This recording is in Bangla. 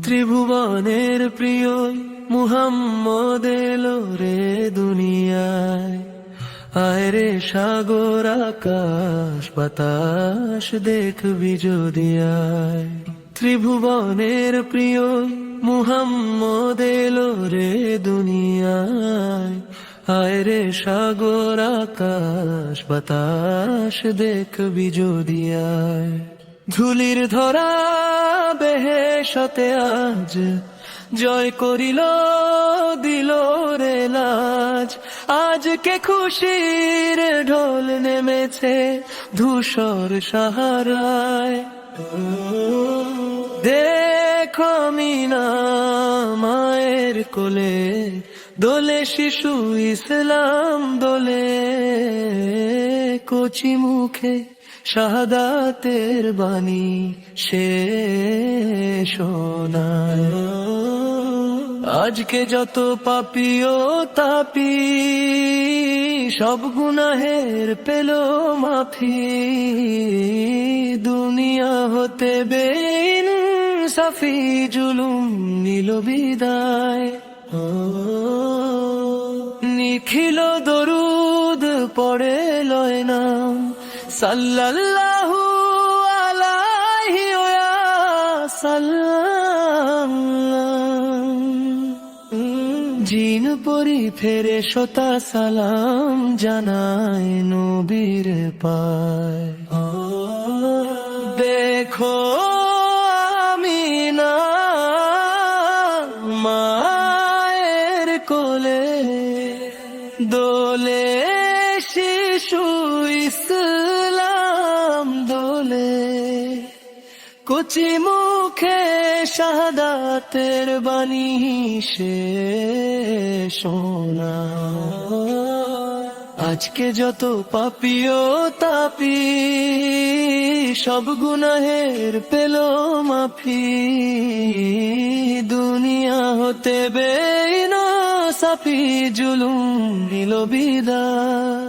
ত্রিভুবনের প্রিয় মুহাম্মদ এলো রে দুনিয়ায়। আয় রে সাগর আকাশ বাতাস দেখবি যদি আয়। ত্রিভুবনের প্রিয় মুহাম্মদ এলো রে দুনিয়ায়। আয় রে সাগর আকাশ বাতাস দেখবি যদি আয়। ধুলির ধরা বেহেশতে আজ জয় করিল দিল রে লাজ। আজকে খুশির ঢোল নেমেছে ধূসর সাহারায়। দেখো মিনা মায়ের কোলে দোলে শিশু ইসলাম দোলে। কচি মুখে শাহাদাতের বাণী সে শোনায়। আজকে যত পাপী ও তাপী সব গুনাহের পেল মাফি। দুনিয়া হতে বেইনসাফি জুলুম নিল বিদায়। নিখিল দরুদ পড়ে লয় নাম সাল্লাল্লাহু আলাইহি ওয়া সাল্লাম। জিন পরি ফেরেশতা সালাম জানায় নবীর পায়। দেখো আমিনা মায়ের কোলে দোলে শিশু ইসলাম দোলে। কচি মুখে শাহাদাতের বাণী সে শোনায়। আজকে যত পাপী ও তাপী সব গুনাহের পেল মাফি। দুনিয়া হতে বেইনসাফি জুলুম নিল বিদায়।